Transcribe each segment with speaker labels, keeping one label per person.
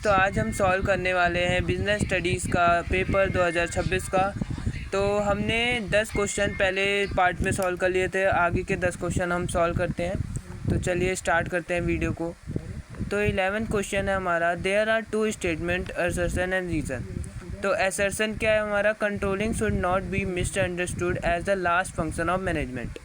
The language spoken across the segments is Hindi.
Speaker 1: तो आज हम सॉल्व करने वाले हैं बिज़नेस स्टडीज़ का पेपर 2026 का। तो हमने 10 क्वेश्चन पहले पार्ट में सॉल्व कर लिए थे, आगे के 10 क्वेश्चन हम सॉल्व करते हैं। तो चलिए स्टार्ट करते हैं वीडियो को। तो 11th क्वेश्चन है हमारा, there are two statement assertion and reason. तो असर्शन क्या है हमारा, controlling should not be misunderstood as the last function of management.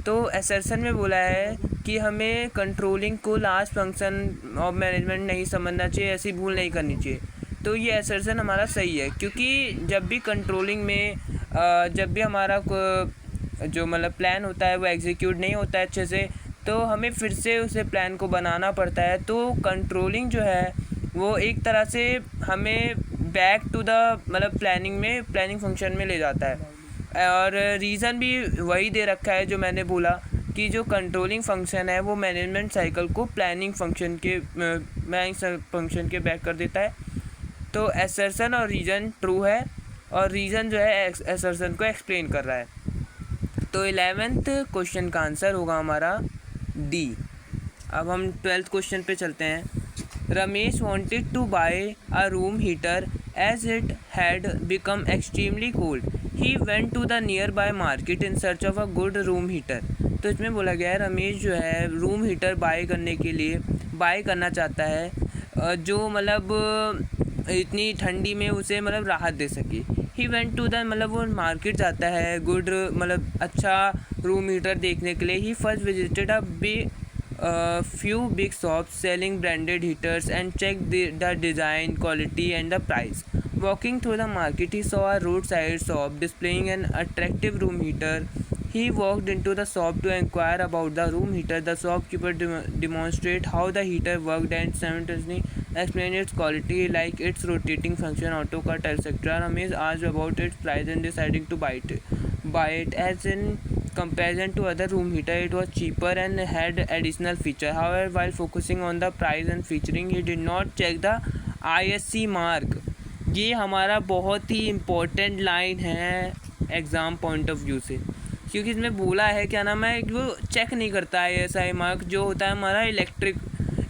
Speaker 1: तो असर्शन में बोला है कि हमें कंट्रोलिंग को लास्ट फंक्शन ऑफ मैनेजमेंट नहीं समझना चाहिए, ऐसी भूल नहीं करनी चाहिए। तो ये असर्शन हमारा सही है, क्योंकि जब भी कंट्रोलिंग में जब भी हमारा जो मतलब प्लान होता है वो एग्जीक्यूट नहीं होता है अच्छे से, तो हमें फिर से उसे प्लान को बनाना पड़ता है। तो कंट्रोलिंग जो है वो एक तरह से हमें बैक टू द मतलब प्लानिंग फंक्शन में ले जाता है। और रीज़न भी वही दे रखा है जो मैंने बोला कि जो कंट्रोलिंग फंक्शन है वो मैनेजमेंट साइकिल को प्लानिंग फंक्शन के बैक कर देता है। तो असर्शन और रीज़न ट्रू है, और रीज़न जो है असर्शन को एक्सप्लेन कर रहा है। तो 11th क्वेश्चन का आंसर होगा हमारा डी। अब हम 12th क्वेश्चन पे चलते हैं। Ramesh wanted to buy a room heater as it had become extremely cold. He went to the nearby market in search of a good room heater. तो इसमें बोला गया है रमेश जो है रूम हीटर बाय करना चाहता है जो मतलब इतनी ठंडी में उसे मतलब राहत दे सके। ही वेंट टू द मतलब वो मार्केट जाता है गुड मतलब अच्छा रूम हीटर देखने के लिए। He first visited few big shops selling branded heaters and checked the design, quality and the price. Walking through the market, he saw a roadside shop displaying an attractive room heater. He walked into the shop to inquire about the room heater. The shopkeeper demonstrated how the heater worked and simultaneously explained its quality, like its rotating function, auto cut, etc. Ramesh asked about its price and deciding to buy it. As in comparison to other room heater, it was cheaper and had additional feature. However, while focusing on the price and featuring, he did not check the ISC mark. ये हमारा बहुत ही इम्पोर्टेंट लाइन है एग्ज़ाम पॉइंट ऑफ व्यू से, क्योंकि इसमें बोला है क्या नाम है वो चेक नहीं करता है ISI मार्क जो होता है हमारा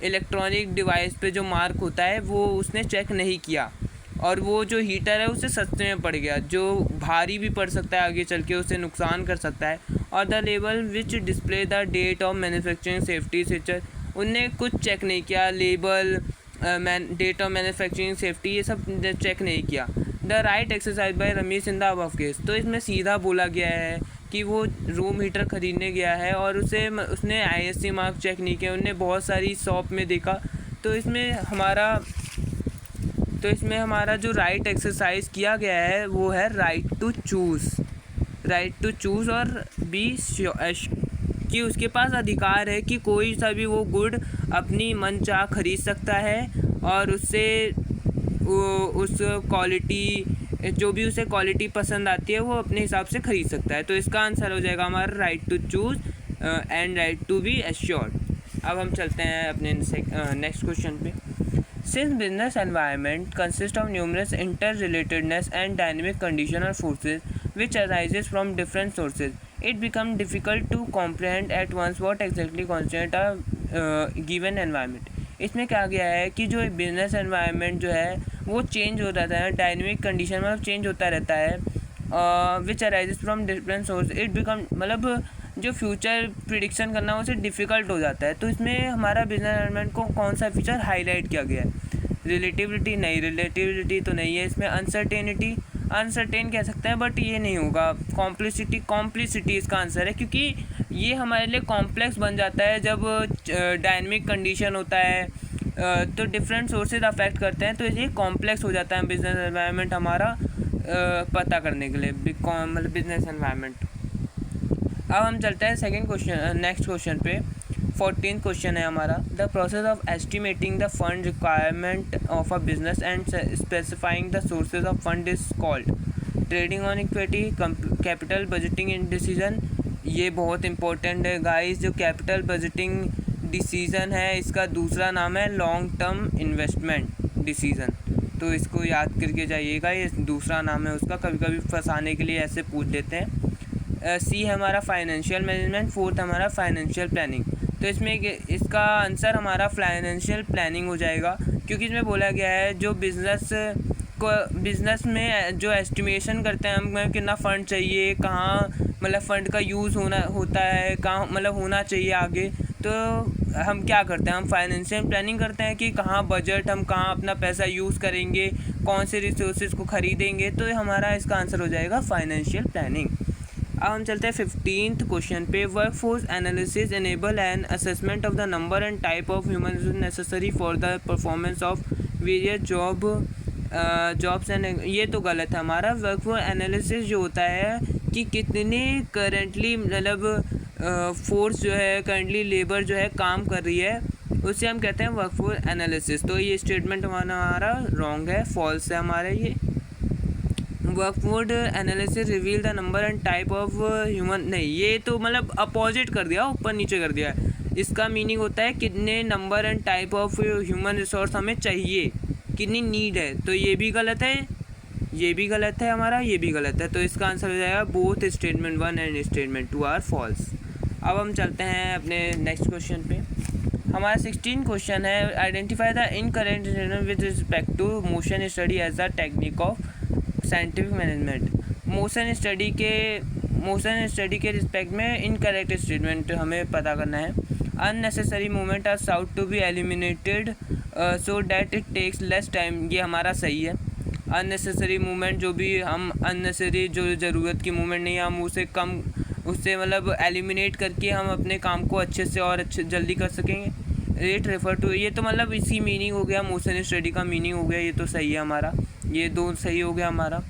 Speaker 1: इलेक्ट्रॉनिक डिवाइस पे जो मार्क होता है वो उसने चेक नहीं किया, और वो जो हीटर है उसे सस्ते में पड़ गया, जो भारी भी पड़ सकता है आगे चल के, उसे नुकसान कर सकता है। और the label which display the date of manufacturing safety feature, उनने कुछ चेक नहीं किया, label date of manufacturing safety ये सब चेक नहीं किया। The right exercise by Ramesh in the above case. तो इसमें सीधा बोला गया है कि वो रूम हीटर ख़रीदने गया है और उसने ISC मार्क चेक नहीं किया, उनने बहुत सारी शॉप में देखा। तो इसमें हमारा जो राइट एक्सरसाइज किया गया है वो है राइट टू चूज़ और बी कि उसके पास अधिकार है कि कोई सा भी वो गुड अपनी मनचाह खरीद सकता है और उससे उस क्वालिटी जो भी उसे क्वालिटी पसंद आती है वो अपने हिसाब से ख़रीद सकता है। तो इसका आंसर हो जाएगा हमारा right to choose and right to be assured. अब हम चलते हैं अपने नेक्स्ट क्वेश्चन पे। Since business environment consists of numerous interrelatedness and dynamic conditions or forces which arises from different sources, it becomes difficult to comprehend at once what exactly constitutes a given environment. इसमें क्या गया है कि जो बिजनेस एनवायरनमेंट जो है वो चेंज हो रहता है, डायनेमिक कंडीशन मतलब चेंज होता रहता है, which arises from different source, it become मतलब जो फ्यूचर प्रिडिक्शन करना उसे डिफ़िकल्ट हो जाता है। तो इसमें हमारा बिजनेस एनवायरनमेंट को कौन सा फीचर हाईलाइट किया गया है, रिलेटिविटी नहीं, रिलेटिविटी तो नहीं है इसमें, अनसर्टेन कह सकते हैं बट ये नहीं होगा, कॉम्प्लिसिटी इसका आंसर है, क्योंकि ये हमारे लिए कॉम्प्लेक्स बन जाता है जब डायनेमिक कंडीशन होता है तो डिफरेंट सोर्सेज अफेक्ट करते हैं, तो ये कॉम्प्लेक्स हो जाता है बिजनेस एनवायरनमेंट हमारा पता करने के लिए, मतलब बिजनेस एनवायरनमेंट। अब हम चलते हैं नेक्स्ट क्वेश्चन पे। 14th क्वेश्चन है हमारा, the process of estimating the fund requirement of a business and specifying the sources of fund is called trading on equity, capital budgeting in decision. ये बहुत इंपॉर्टेंट है गाइस, जो कैपिटल बजटिंग डिसीजन है इसका दूसरा नाम है लॉन्ग टर्म इन्वेस्टमेंट डिसीजन, तो इसको याद करके जाइएगा, ये दूसरा नाम है उसका, कभी कभी फंसाने के लिए ऐसे पूछ देते हैं। सी है हमारा फाइनेंशियल मैनेजमेंट, 4th हमारा फाइनेंशियल प्लानिंग। तो इसमें इसका आंसर हमारा फाइनेंशियल प्लानिंग हो जाएगा, क्योंकि इसमें बोला गया है जो बिज़नेस में जो एस्टिमेशन करते हैं हम कितना फ़ंड चाहिए, कहाँ मतलब फ़ंड का यूज़ होता है, कहाँ मतलब होना चाहिए आगे, तो हम क्या करते हैं, हम फाइनेंशियल प्लानिंग करते हैं कि कहाँ बजट, हम कहाँ अपना पैसा यूज़ करेंगे, कौन से रिसोर्सेज को ख़रीदेंगे, तो हमारा इसका आंसर हो जाएगा फाइनेंशियल प्लानिंग। अब हम चलते हैं 15th क्वेश्चन पे। Workforce analysis enable an assessment of the number and type of human necessary for the performance of various jobs and, ये तो गलत है हमारा। वर्कफोर्स एनालिसिस जो होता है कि कितने करंटली मतलब फोर्स जो है, करंटली लेबर जो है काम कर रही है, उससे हम कहते हैं वर्कफोर्स एनालिसिस। तो ये स्टेटमेंट हमारा रॉन्ग है, फॉल्स है हमारा ये। Workforce analysis reveal the number and type of human, नहीं ये तो मतलब अपोजिट कर दिया, ऊपर नीचे कर दिया। इसका मीनिंग होता है कितने number and type of human resource हमें चाहिए, कितनी नीड है, तो ये भी गलत है, ये भी गलत है हमारा, ये भी गलत है। तो इसका आंसर हो जाएगा both statement 1 and statement 2 are false. अब हम चलते हैं अपने नेक्स्ट क्वेश्चन पे। हमारा 16 क्वेश्चन है, identify the incorrect with respect to motion study as a technique of scientific management. Motion study के रिस्पेक्ट में इनकरेक्ट स्टेटमेंट हमें पता करना है। Unnecessary movement are sought to be eliminated so that it takes less time, ये हमारा सही है। अननेसेसरी मूवमेंट, जो भी हम अननेसेसरी जो ज़रूरत की मूवमेंट नहीं है, हम उससे मतलब एलिमिनेट करके हम अपने काम को अच्छे से और जल्दी कर सकेंगे। रेट रेफर टू, ये तो मतलब इसी मीनिंग हो गया, मोशन स्टडी का मीनिंग हो गया, ये तो सही है हमारा, ये दो सही हो गया हमारा।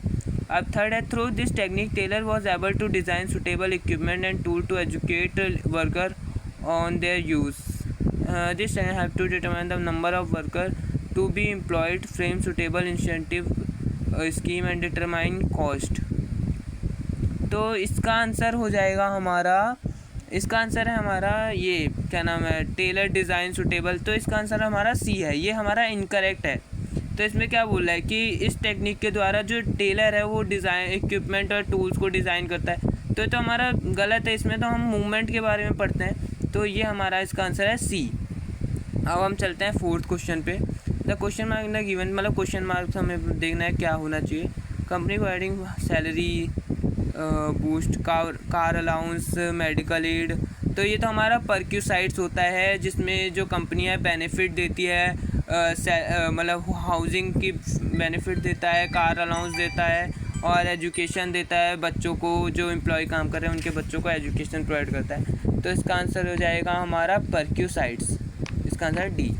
Speaker 1: अब थर्ड है, through this technique Taylor was able to design suitable equipment and tool to educate worker on their use. This have to determine the number of worker to be employed, frame suitable incentive scheme and determine cost. तो इसका आंसर हो जाएगा हमारा, इसका आंसर है हमारा ये क्या नाम है, टेलर डिज़ाइन सुटेबल। तो इसका आंसर हमारा सी है, ये हमारा इनकरेक्ट है। तो इसमें क्या बोल रहा है कि इस टेक्निक के द्वारा जो टेलर है वो डिज़ाइन इक्विपमेंट और टूल्स को डिज़ाइन करता है, तो हमारा गलत है। इसमें तो हम मूवमेंट के बारे में पढ़ते हैं, तो ये हमारा इसका आंसर है सी। अब हम चलते हैं 4th क्वेश्चन पे। The question mark in the given, मतलब क्वेश्चन मार्क हमें देखना है क्या होना चाहिए। Company providing salary boost, car allowance, medical aid, तो ये तो हमारा परक्यूसाइड्स होता है, जिसमें जो कंपनियां बेनिफिट देती है, मतलब हाउसिंग की बेनिफिट देता है, कार अलाउंस देता है और एजुकेशन देता है बच्चों को, जो एम्प्लॉय काम कर रहे हैं उनके बच्चों को एजुकेशन प्रोवाइड करता है। तो इसका आंसर हो जाएगा हमारा परक्यूसाइड्स, इसका आंसर डी।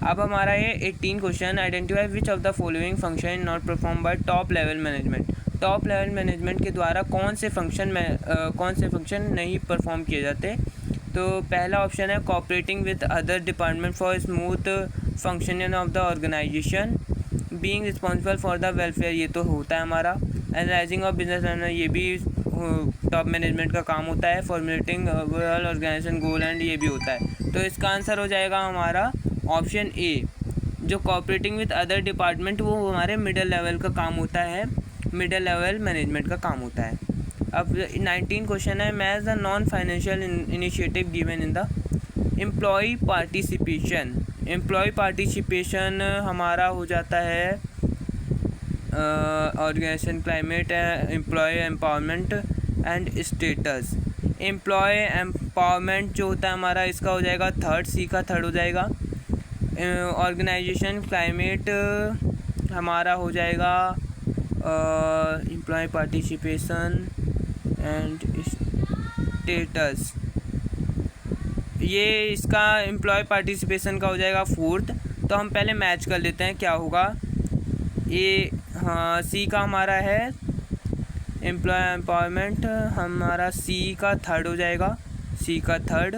Speaker 1: अब हमारा ये 18 question, identify which of the following function not perform by top level management. Top level management के द्वारा कौन से फंक्शन नहीं परफॉर्म किए जाते। तो पहला ऑप्शन है cooperating with other department for smooth functioning of the organisation, being responsible for the welfare, ये तो होता है हमारा। एनालाइजिंग ऑफ बिजनेस, ये भी टॉप मैनेजमेंट का काम होता है। Formulating overall organisation goal and, ये भी होता है। तो इसका आंसर हो जाएगा हमारा ऑप्शन ए, जो कोऑपरेटिंग विद अदर डिपार्टमेंट, वो हमारे मिडिल लेवल का काम होता है, मिडिल लेवल मैनेजमेंट का काम होता है। अब 19 क्वेश्चन है, match the non financial initiative given in the employee participation. Employee participation हमारा हो जाता है organisation climate, employee empowerment and status. Employee empowerment जो होता है हमारा, इसका हो जाएगा थर्ड, सी का थर्ड हो जाएगा। ऑर्गेनाइजेशन क्लाइमेट हमारा हो जाएगा एम्प्लॉय पार्टिसिपेशन एंड स्टेटस, ये इसका एम्प्लॉय पार्टिसिपेशन का हो जाएगा फोर्थ। तो हम पहले मैच कर लेते हैं क्या होगा। ये हाँ, सी का हमारा है एम्प्लॉय एम्पावरमेंट, हमारा सी का थर्ड हो जाएगा, सी का थर्ड।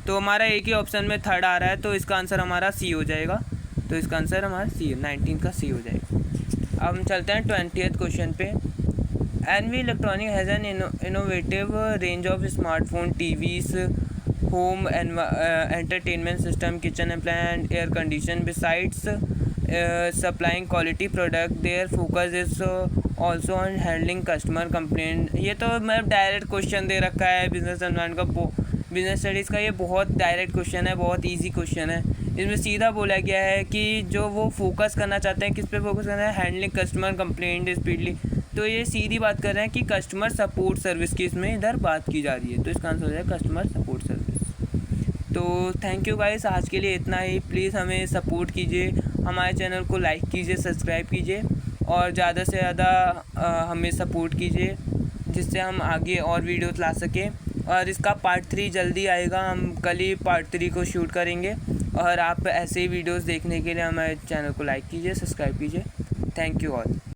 Speaker 1: तो हमारा एक ही ऑप्शन में थर्ड आ रहा है, तो इसका आंसर हमारा सी हो जाएगा। तो इसका आंसर हमारा सी, 19 का सी हो जाएगा। अब हम चलते हैं 20th क्वेश्चन पे। NV electronic has an innovative range of smartphone, TVs, home entertainment system, kitchen appliance and air condition. Besides supplying quality product, their focus is also on handling customer complaint. ये तो मतलब डायरेक्ट क्वेश्चन दे रखा है बिजनेस एनवायरनमेंट का, बिजनेस स्टडीज़ का। ये बहुत डायरेक्ट क्वेश्चन है, बहुत ईजी क्वेश्चन है। इसमें सीधा बोला गया है कि जो वो फोकस करना चाहते हैं, किस पे फोकस करना है, हैंडलिंग कस्टमर कंप्लेंट स्पीडली। तो ये सीधी बात कर रहे हैं कि कस्टमर सपोर्ट सर्विस की इसमें इधर बात की जा रही है, तो इसका आंसर हो जाएगा कस्टमर सपोर्ट सर्विस। तो थैंक यू गाइस, आज के लिए इतना ही। प्लीज़ हमें सपोर्ट कीजिए, हमारे चैनल को लाइक कीजिए, सब्सक्राइब कीजिए और ज़्यादा से ज़्यादा हमें सपोर्ट कीजिए, जिससे हम आगे और वीडियोस ला सकें। और इसका पार्ट 3 जल्दी आएगा, हम कल ही पार्ट 3 को शूट करेंगे। और आप ऐसे ही वीडियोस देखने के लिए हमारे चैनल को लाइक कीजिए, सब्सक्राइब कीजिए। Thank you all.